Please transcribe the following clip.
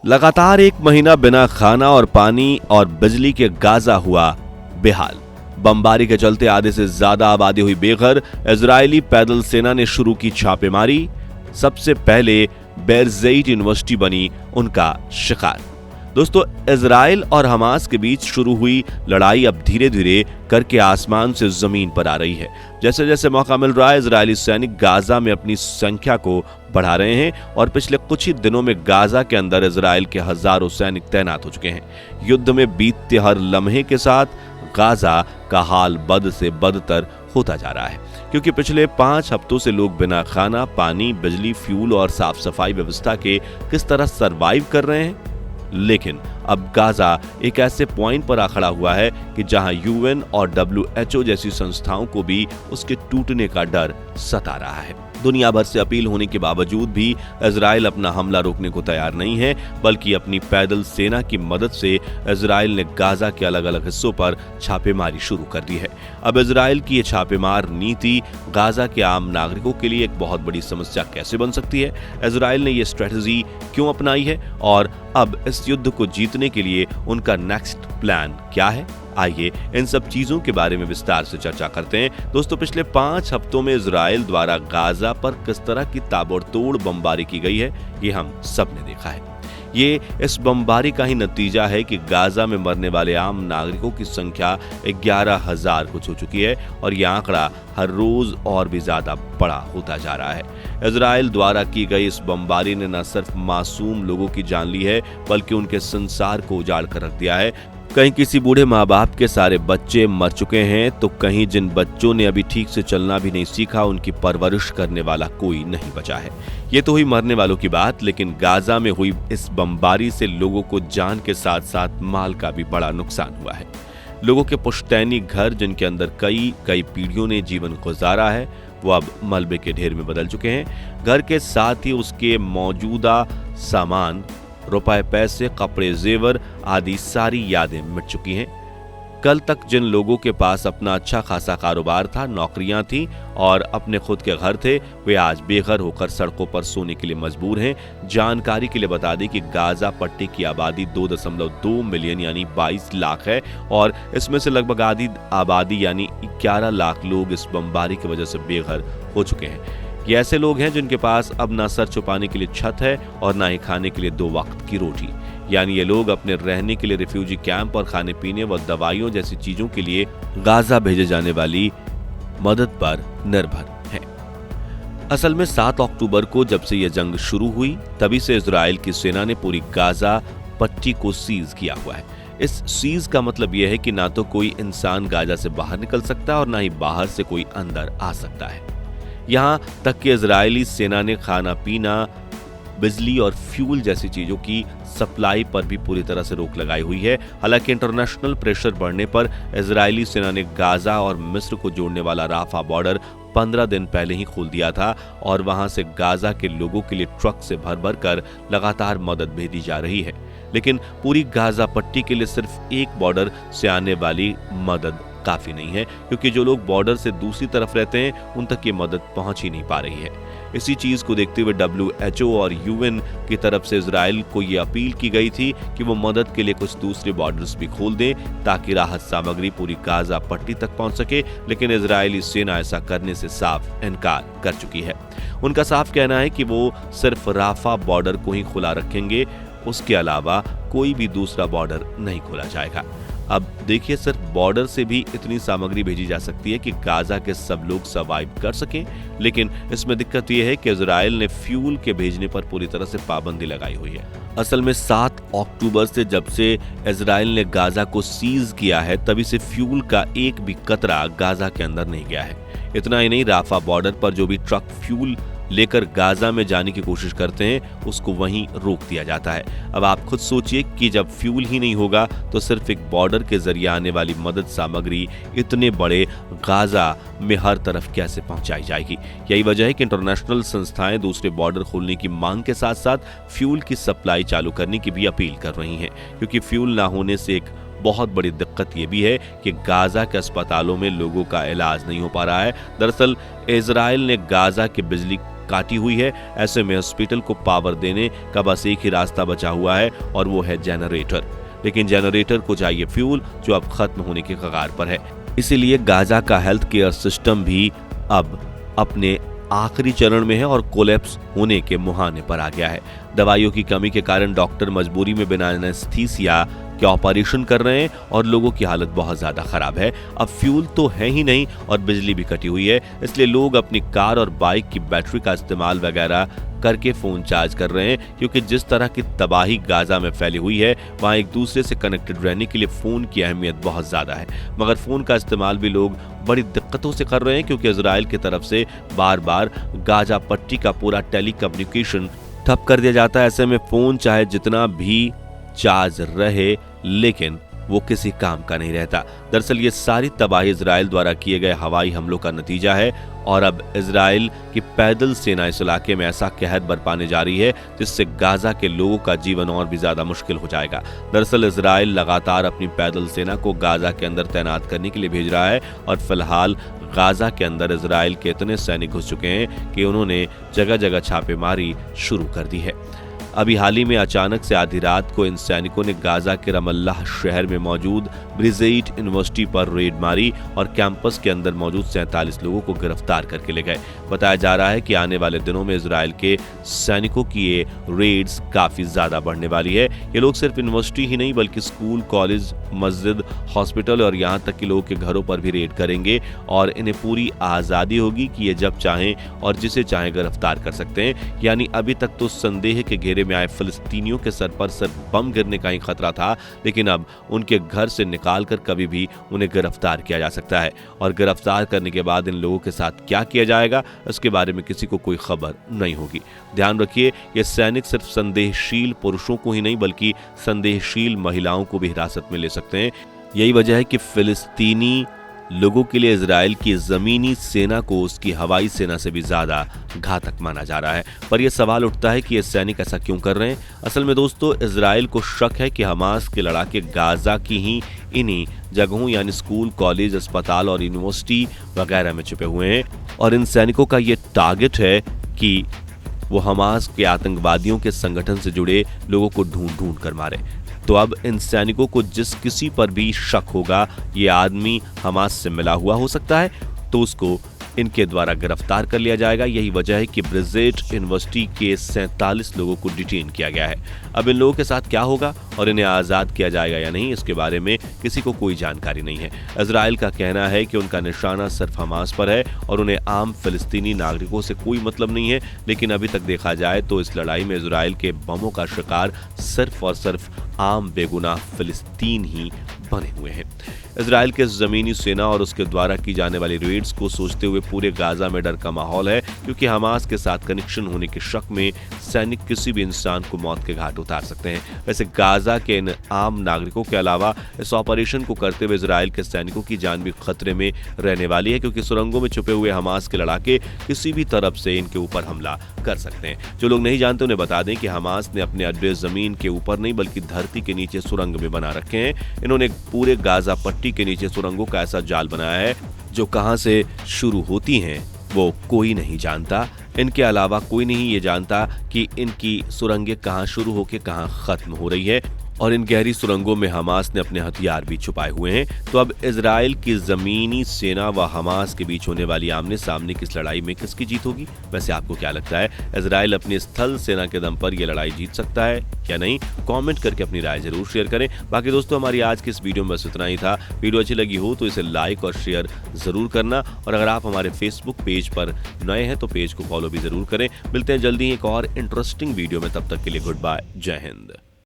लगातार एक महीना बिना खाना और पानी और बिजली के गाजा हुआ बेहाल। बमबारी के चलते आधे से ज्यादा आबादी हुई बेघर। इजरायली पैदल सेना ने शुरू की छापेमारी। सबसे पहले बेरज़ेइट यूनिवर्सिटी बनी उनका शिकार। दोस्तों, इजराइल और हमास के बीच शुरू हुई लड़ाई अब धीरे धीरे करके आसमान से जमीन पर आ रही है। जैसे जैसे मौका मिल रहा है, इजरायली सैनिक गाजा में अपनी संख्या को बढ़ा रहे हैं और पिछले कुछ ही दिनों में गाजा के अंदर इजराइल के हजारों सैनिक तैनात हो चुके हैं। युद्ध में बीतते हर लम्हे के साथ गाजा का हाल बद से बदतर होता जा रहा है, क्योंकि पिछले 5 हफ्तों से लोग बिना खाना, पानी, बिजली, फ्यूल और साफ सफाई व्यवस्था के किस तरह सरवाइव कर रहे हैं। लेकिन अब गाजा एक ऐसे पॉइंट पर आ खड़ा हुआ है कि जहां यूएन और WHO जैसी संस्थाओं को भी उसके टूटने का डर सता रहा है। दुनिया भर से अपील होने के बावजूद भी इजराइल अपना हमला रोकने को तैयार नहीं है, बल्कि अपनी पैदल सेना की मदद से इजराइल ने गाजा के अलग अलग हिस्सों पर छापेमारी शुरू कर दी है। अब इजराइल की ये छापेमार नीति गाजा के आम नागरिकों के लिए एक बहुत बड़ी समस्या कैसे बन सकती है, इजराइल ने ये स्ट्रेटजी क्यों अपनाई है और अब इस युद्ध को जीतने के लिए उनका नेक्स्ट प्लान क्या है। आइए इन सब चीजों के बारे में विस्तार से चर्चा करते हैं। दोस्तों, पिछले 5 हफ्तों में इजराइल द्वारा गाजा पर किस तरह की ताबड़तोड़ बमबारी की गई है, ये हम सब ने देखा है। ये इस बमबारी का ही नतीजा है कि गाजा में मरने वाले आम नागरिकों की संख्या 11,000 कुछ हो चुकी है और यह आंकड़ा हर रोज और भी ज्यादा बड़ा होता जा रहा है। इजराइल द्वारा की गई इस बमबारी ने न सिर्फ मासूम लोगों की जान ली है, बल्कि उनके संसार को उजाड़ कर रख दिया है। कहीं किसी बूढ़े माँ बाप के सारे बच्चे मर चुके हैं, तो कहीं जिन बच्चों ने अभी ठीक से चलना भी नहीं सीखा, उनकी परवरिश करने वाला कोई नहीं बचा है। ये तो हुई मरने वालों की बात, लेकिन गाजा में हुई इस बमबारी से लोगों को जान के साथ साथ माल का भी बड़ा नुकसान हुआ है। लोगों के पुश्तैनी घर, जिनके अंदर कई पीढ़ियों ने जीवन गुजारा है, वो अब मलबे के ढेर में बदल चुके हैं। घर के साथ ही उसके मौजूदा सामान, रुपए, पैसे, कपड़े, जेवर आदि सारी यादें मिट चुकी हैं। कल तक जिन लोगों के पास अपना अच्छा खासा कारोबार था, नौकरियां थीं और अपने खुद के घर थे, वे आज बेघर होकर सड़कों पर सोने के लिए मजबूर हैं। जानकारी के लिए बता दें कि गाजा पट्टी की आबादी 2.2 मिलियन यानी 22 लाख है और इसमें से लगभग आधी आबादी यानी 11 लाख लोग इस बमबारी की वजह से बेघर हो चुके हैं। ये ऐसे लोग हैं जिनके पास अब ना सर छुपाने के लिए छत है और ना ही खाने के लिए 2 वक्त की रोटी। यानी ये लोग अपने रहने के लिए रिफ्यूजी कैंप और खाने पीने व दवाइयों जैसी चीजों के लिए गाजा भेजे जाने वाली मदद पर निर्भर हैं। असल में 7 अक्टूबर को जब से यह जंग शुरू हुई, तभी से इजराइल की सेना ने पूरी गाजा पट्टी को सीज किया हुआ है। इस सीज का मतलब यह है कि ना तो कोई इंसान गाजा से बाहर निकल सकता और ना ही बाहर से कोई अंदर आ सकता है। यहां तक कि इजरायली सेना ने खाना पीना, बिजली और फ्यूल जैसी चीजों की सप्लाई पर भी पूरी तरह से रोक लगाई हुई है। हालांकि इंटरनेशनल प्रेशर बढ़ने पर इजरायली सेना ने गाजा और मिस्र को जोड़ने वाला राफा बॉर्डर 15 दिन पहले ही खोल दिया था और वहां से गाजा के लोगों के लिए ट्रक से भर भर कर लगातार मदद भेजी जा रही है। लेकिन पूरी गाजा पट्टी के लिए सिर्फ एक बॉर्डर से आने वाली मदद काफी नहीं है, क्योंकि जो लोग बॉर्डर से दूसरी तरफ रहते हैं उन तक ये मदद पहुंच ही नहीं पा रही है। इसी चीज को देखते हुए WHO और UN की तरफ से इजराइल को ये अपील की गई थी कि वो मदद के लिए कुछ दूसरे बॉर्डर्स भी खोल दें ताकि राहत सामग्री पूरी गाजा पट्टी तक पहुंच सके, लेकिन इजरायली सेना ऐसा करने से साफ इनकार कर चुकी है। उनका साफ कहना है कि वो सिर्फ राफा बॉर्डर को ही खुला रखेंगे, उसके अलावा कोई भी दूसरा बॉर्डर नहीं खोला जाएगा। अब देखिए, सिर्फ बॉर्डर से भी इतनी सामग्री भेजी जा सकती है कि गाजा के सब लोग सर्वाइव कर सकें, लेकिन इसमें दिक्कत यह है कि इजराइल ने फ्यूल के भेजने पर पूरी तरह से पाबंदी लगाई हुई है। असल में 7 अक्टूबर से जब से इजराइल ने गाजा को सीज किया है, तभी से फ्यूल का एक भी कतरा गाजा के अंदर नहीं गया है। इतना ही नहीं, राफा बॉर्डर पर जो भी ट्रक फ्यूल लेकर गाजा में जाने की कोशिश करते हैं, उसको वहीं रोक दिया जाता है। अब आप खुद सोचिए कि जब फ्यूल ही नहीं होगा तो सिर्फ एक बॉर्डर के जरिए आने वाली मदद सामग्री इतने बड़े गाजा में हर तरफ कैसे पहुंचाई जाएगी। यही वजह है कि इंटरनेशनल संस्थाएं दूसरे बॉर्डर खोलने की मांग के साथ साथ फ्यूल की सप्लाई चालू करने की भी अपील कर रही हैं, क्योंकि फ्यूल ना होने से एक बहुत बड़ी दिक्कत ये भी है कि गाजा के अस्पतालों में लोगों का इलाज नहीं हो पा रहा है। दरअसल इजराइल ने गाजा के बिजली काटी हुई है। ऐसे में हॉस्पिटल को पावर देने का बस एक ही रास्ता बचा हुआ है और वो है जनरेटर। लेकिन जनरेटर को चाहिए फ्यूल जो अब खत्म होने के कगार पर है। इसीलिए गाजा का हेल्थ केयर सिस्टम भी अब अपने आखिरी चरण में है और कोलैप्स होने के मुहाने पर आ गया है। दवाइयों की कमी के कारण डॉक्टर मजबूरी में बिना एनेस्थीसिया के ऑपरेशन कर रहे हैं और लोगों की हालत बहुत ज्यादा खराब है। अब फ्यूल तो है ही नहीं और बिजली भी कटी हुई है, इसलिए लोग अपनी कार और बाइक की बैटरी का इस्तेमाल वगैरह करके फोन चार्ज कर रहे हैं, क्योंकि जिस तरह की तबाही गाजा में फैली हुई है वहां एक दूसरे से कनेक्टेड रहने के लिए फोन की अहमियत बहुत ज्यादा है। मगर फोन का इस्तेमाल भी लोग बड़ी दिक्कतों से कर रहे हैं, क्योंकि इजराइल की तरफ से बार बार गाजा पट्टी का पूरा टेलीकम्युनिकेशन ठप कर दिया जाता है। ऐसे में फोन चाहे जितना भी चार्ज रहे लेकिन वो किसी काम का नहीं रहता। दरअसल ये सारी तबाही इजराइल द्वारा किए गए हवाई हमलों का नतीजा है और अब इजराइल की पैदल सेना इस इलाके में ऐसा कहर बरपाने जा रही है जिससे गाजा के लोगों का जीवन और भी ज्यादा मुश्किल हो जाएगा। दरअसल इजराइल लगातार अपनी पैदल सेना को गाजा के अंदर तैनात करने के लिए भेज रहा है और फिलहाल गाजा के अंदर इजराइल के इतने सैनिक घुस चुके हैं कि उन्होंने जगह जगह छापेमारी शुरू कर दी है। अभी हाल ही में अचानक से आधी रात को इन सैनिकों ने गाजा के रमल्लाह शहर में मौजूद ब्रिजेट यूनिवर्सिटी पर रेड मारी और कैंपस के अंदर मौजूद 47 लोगों को गिरफ्तार करके ले गए। बताया जा रहा है कि आने वाले दिनों में इजराइल के सैनिकों की ये रेड्स काफी ज्यादा बढ़ने वाली है। ये लोग सिर्फ यूनिवर्सिटी ही नहीं बल्कि स्कूल, कॉलेज, मस्जिद, हॉस्पिटल और यहाँ तक कि लोगों के घरों पर भी रेड करेंगे और इन्हें पूरी आजादी होगी कि ये जब चाहें और जिसे चाहें गिरफ्तार कर सकते हैं। यानी अभी तक तो संदेह के घेरे में आए फिलिस्तीनियों के सर पर सिर्फ बम गिरने का ही खतरा था, लेकिन अब उनके घर से निकालकर कभी भी उन्हें गिरफ्तार किया जा सकता है और गिरफ्तार करने के बाद इन लोगों के साथ क्या किया जाएगा इसके बारे में किसी को कोई खबर नहीं होगी। ध्यान रखिए, ये सैनिक सिर्फ संदेहशील पुरुषों को ही नहीं बल्कि संदेहशील महिलाओं को भी हिरासत में ले सकते हैं। यही वजह है कि फिलिस्तीनी लोगों के लिए इजराइल की जमीनी सेना को उसकी हवाई सेना से भी ज्यादा घातक माना जा रहा है। पर यह सवाल उठता है कि ये सैनिक ऐसा क्यों कर रहे हैं। असल में दोस्तों, इजराइल को शक है कि हमास के लड़ाके गाजा की ही इन्हीं जगहों यानी स्कूल, कॉलेज, अस्पताल और यूनिवर्सिटी वगैरह में छुपे हुए हैं और इन सैनिकों का ये टारगेट है कि वो हमास के आतंकवादियों के संगठन से जुड़े लोगों को ढूंढ ढूंढ कर मारे। तो अब इन सैनिकों को जिस किसी पर भी शक होगा ये आदमी हमास से मिला हुआ हो सकता है तो उसको इनके द्वारा गिरफ्तार कर लिया जाएगा। यही वजह है कि ब्रिजेट यूनिवर्सिटी के 47 लोगों को डिटेन किया गया है। अब इन लोगों के साथ क्या होगा और इन्हें आज़ाद किया जाएगा या नहीं इसके बारे में किसी को कोई जानकारी नहीं है। इजराइल का कहना है कि उनका निशाना सिर्फ हमास पर है और उन्हें आम फिलिस्तीनी नागरिकों से कोई मतलब नहीं है, लेकिन अभी तक देखा जाए तो इस लड़ाई में इजराइल के बमों का शिकार सिर्फ और सिर्फ आम बेगुनाह फिलिस्तीन ही बने हुए हैं। इजराइल के जमीनी सेना और उसके द्वारा की जाने वाली रेड्स को सोचते हुए पूरे गाजा में डर का माहौल है, क्योंकि हमास के साथ कनेक्शन होने के शक में सैनिक किसी भी इंसान को मौत के घाट उतार सकते हैं। वैसे गाजा के इन आम नागरिकों के अलावा इस ऑपरेशन को करते हुए इजराइल के सैनिकों की जान भी खतरे में रहने वाली है, क्योंकि सुरंगों में छुपे हुए हमास के लड़ाके किसी भी तरफ से इनके ऊपर हमला कर सकते हैं। जो लोग नहीं जानते उन्हें बता दें कि हमास ने अपने अड्डे जमीन के ऊपर नहीं बल्कि धरती के नीचे सुरंग में बना रखे हैं। इन्होंने पूरे गाजा पट्टी के नीचे सुरंगों का ऐसा जाल बनाया है जो कहां से शुरू होती हैं वो कोई नहीं जानता। इनके अलावा कोई नहीं ये जानता कि इनकी सुरंगें कहां शुरू होकर कहां खत्म हो रही है और इन गहरी सुरंगों में हमास ने अपने हथियार भी छुपाए हुए हैं। तो अब इजराइल की जमीनी सेना व हमास के बीच होने वाली आमने सामने की इस लड़ाई में किसकी जीत होगी? वैसे आपको क्या लगता है, इजराइल अपनी स्थल सेना के दम पर यह लड़ाई जीत सकता है या नहीं? कमेंट करके अपनी राय जरूर शेयर करें। बाकी दोस्तों, हमारी आज की इस वीडियो में बस इतना ही था। वीडियो अच्छी लगी हो तो इसे लाइक और शेयर जरूर करना और अगर आप हमारे फेसबुक पेज पर नए हैं तो पेज को फॉलो भी जरूर करें। मिलते हैं जल्दी एक और इंटरेस्टिंग वीडियो में, तब तक के लिए गुड बाय, जय हिंद।